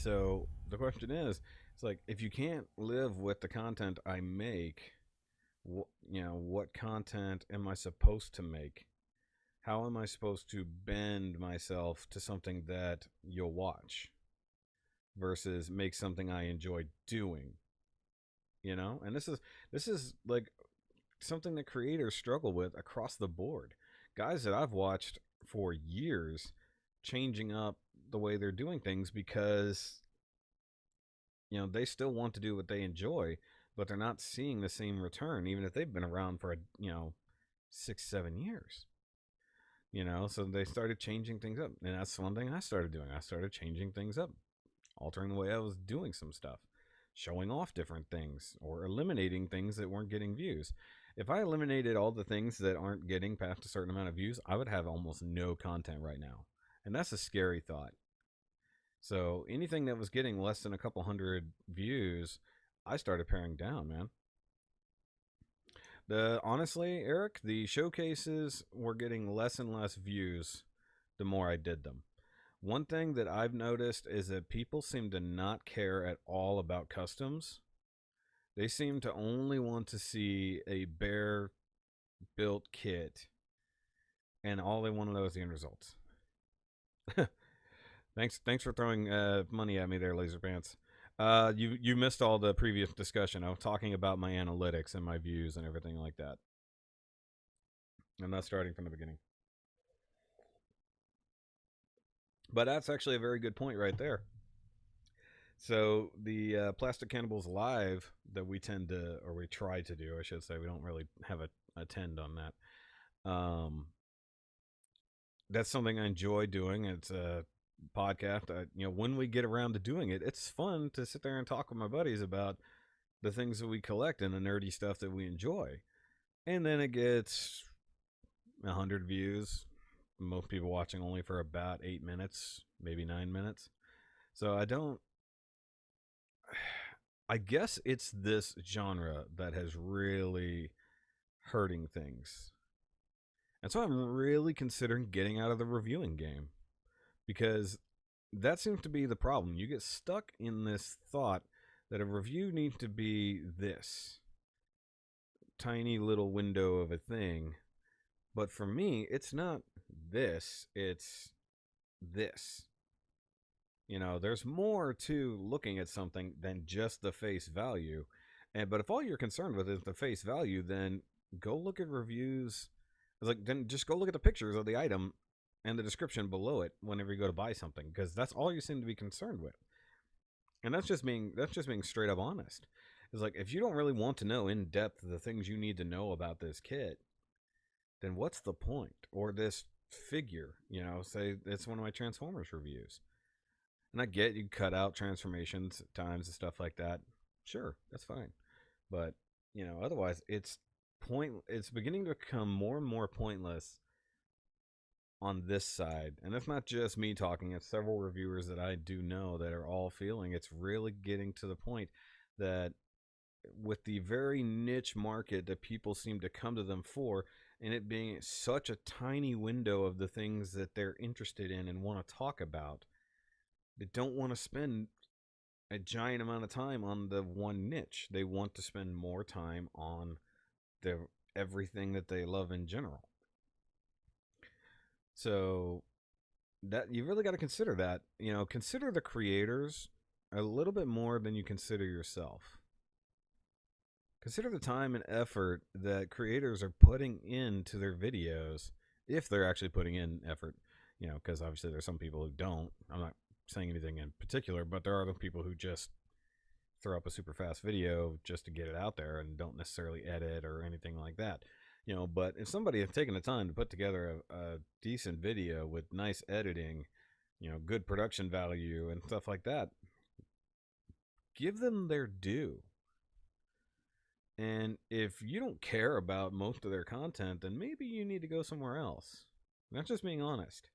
So the question is, it's like if you can't live with the content I make, what content am I supposed to make? How am I supposed to bend myself to something that you'll watch versus make something I enjoy doing? And this is like something that creators struggle with across the board. Guys that I've watched for years changing up the way they're doing things because they still want to do what they enjoy, but they're not seeing the same return even if they've been around for 6 7 years. So they started changing things up, and that's one thing I started doing. I started changing things up, altering the way I was doing some stuff, showing off different things, or eliminating things that weren't getting views. If I eliminated all the things that aren't getting past a certain amount of views, I would have almost no content right now. And that's a scary thought. So anything that was getting less than a couple hundred views, I started paring down, man. The honestly, Eric, the showcases were getting less and less views the more I did them. One thing that I've noticed is that people seem to not care at all about customs. They seem to only want to see a bare built kit, and all they want to know is the end results. Thanks for throwing money at me there, Laser Pants. You missed all the previous discussion. I was talking about my analytics and my views and everything like that. I'm not starting from the beginning. But that's actually a very good point right there. So the Plastic Cannibals live that we tend to, or we try to do, I should say, we don't really have a tend on that. That's something I enjoy doing. It's a podcast. When we get around to doing it, it's fun to sit there and talk with my buddies about the things that we collect and the nerdy stuff that we enjoy. And then it gets 100 views. Most people watching only for about 8 minutes, maybe 9 minutes. So I guess it's this genre that has really hurting things. And so I'm really considering getting out of the reviewing game because that seems to be the problem. You get stuck in this thought that a review needs to be this tiny little window of a thing. But for me, it's not this, it's this. There's more to looking at something than just the face value. But if all you're concerned with is the face value, then go look at reviews. Then just go look at the pictures of the item and the description below it whenever you go to buy something, because that's all you seem to be concerned with. And that's just being straight up honest. It's like if you don't really want to know in depth the things you need to know about this kit, then what's the point? Or this figure, say it's one of my Transformers reviews. And I get you cut out transformations at times and stuff like that. Sure, that's fine. But, otherwise it's beginning to become more and more pointless on this side. And it's not just me talking, it's several reviewers that I do know that are all feeling it's really getting to the point that with the very niche market that people seem to come to them for, and it being such a tiny window of the things that they're interested in and want to talk about, they don't want to spend a giant amount of time on the one niche. They want to spend more time on the everything that they love in general. So that you really got to consider that. Consider the creators a little bit more than you consider yourself. Consider the time and effort that creators are putting into their videos, if they're actually putting in effort. Because obviously there's some people who don't. I'm not saying anything in particular, but there are the people who just throw up a super fast video just to get it out there and don't necessarily edit or anything like that. But if somebody has taken the time to put together a decent video with nice editing, good production value and stuff like that, give them their due. And if you don't care about most of their content, then maybe you need to go somewhere else. That's just being honest.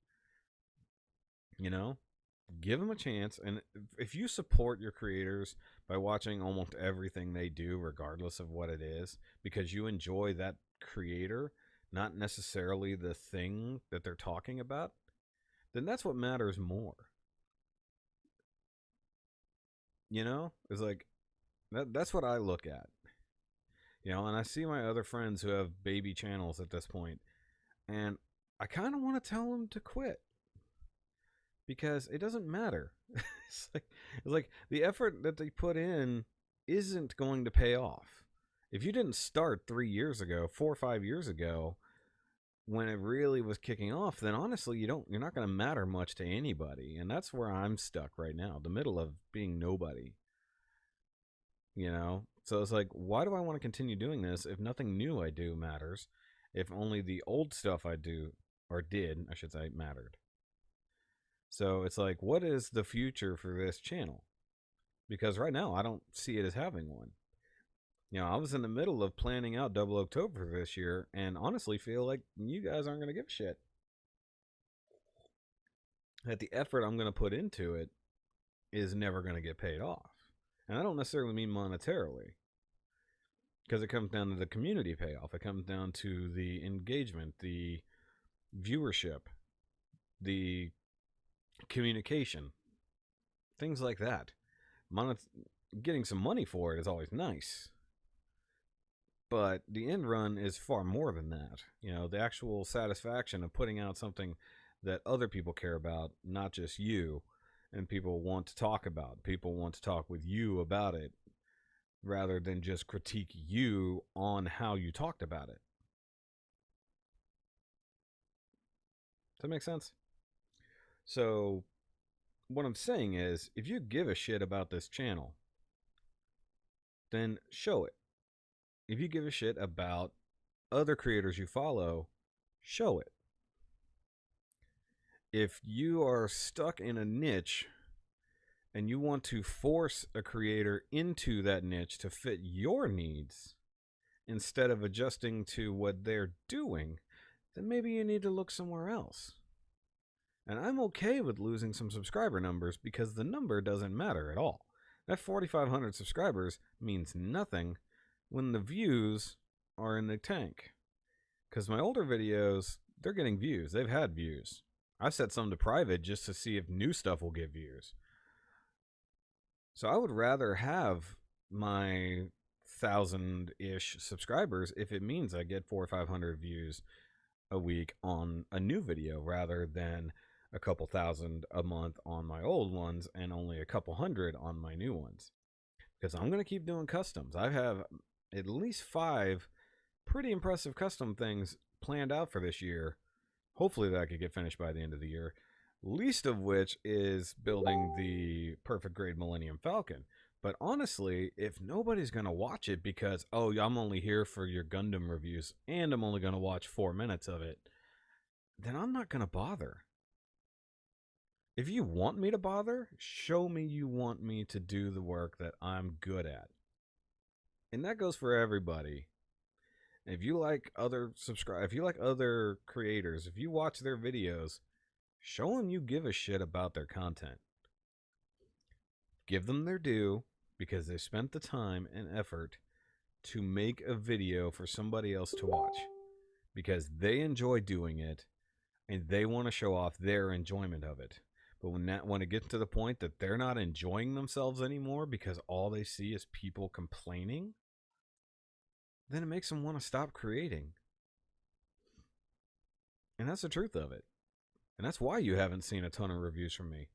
Give them a chance. And if you support your creators by watching almost everything they do, regardless of what it is, because you enjoy that creator, not necessarily the thing that they're talking about, then that's what matters more. You know, it's like that's what I look at. You know, and I see my other friends who have baby channels at this point, and I kind of want to tell them to quit because it doesn't matter. It's like the effort that they put in isn't going to pay off. If you didn't start 3 years ago, 4 or 5 years ago, when it really was kicking off, then honestly, you're not going to matter much to anybody, and that's where I'm stuck right now, the middle of being nobody. You know, so it's like, why do I want to continue doing this if nothing new I do matters? If only the old stuff I do or did, I should say, mattered. So it's like, what is the future for this channel? Because right now, I don't see it as having one. You know, I was in the middle of planning out Double October this year, and honestly feel like you guys aren't going to give a shit. That the effort I'm going to put into it is never going to get paid off. And I don't necessarily mean monetarily, because it comes down to the community payoff. It comes down to the engagement, the viewership, the communication, things like that. Getting some money for it is always nice, but the end run is far more than that. You know, the actual satisfaction of putting out something that other people care about, not just you, and people want to talk about. People want to talk with you about it rather than just critique you on how you talked about it. Does that make sense? So, what I'm saying is, if you give a shit about this channel, then show it. If you give a shit about other creators you follow, show it. If you are stuck in a niche and you want to force a creator into that niche to fit your needs instead of adjusting to what they're doing, then maybe you need to look somewhere else. And I'm okay with losing some subscriber numbers because the number doesn't matter at all. That 4,500 subscribers means nothing when the views are in the tank. Because my older videos, they're getting views. They've had views. I set some to private just to see if new stuff will get views. So I would rather have my 1,000-ish subscribers if it means I get 400 or 500 views a week on a new video rather than a couple thousand a month on my old ones and only a couple hundred on my new ones. Because I'm going to keep doing customs. I have at least 5 pretty impressive custom things planned out for this year. Hopefully that could get finished by the end of the year. Least of which is building the perfect grade Millennium Falcon. But honestly, if nobody's going to watch it because, oh, I'm only here for your Gundam reviews and I'm only going to watch 4 minutes of it, then I'm not going to bother. If you want me to bother, show me you want me to do the work that I'm good at. And that goes for everybody. If you like if you like other creators, if you watch their videos, show them you give a shit about their content. Give them their due because they spent the time and effort to make a video for somebody else to watch because they enjoy doing it and they want to show off their enjoyment of it. But when it gets to the point that they're not enjoying themselves anymore because all they see is people complaining, then it makes them want to stop creating. And that's the truth of it. And that's why you haven't seen a ton of reviews from me.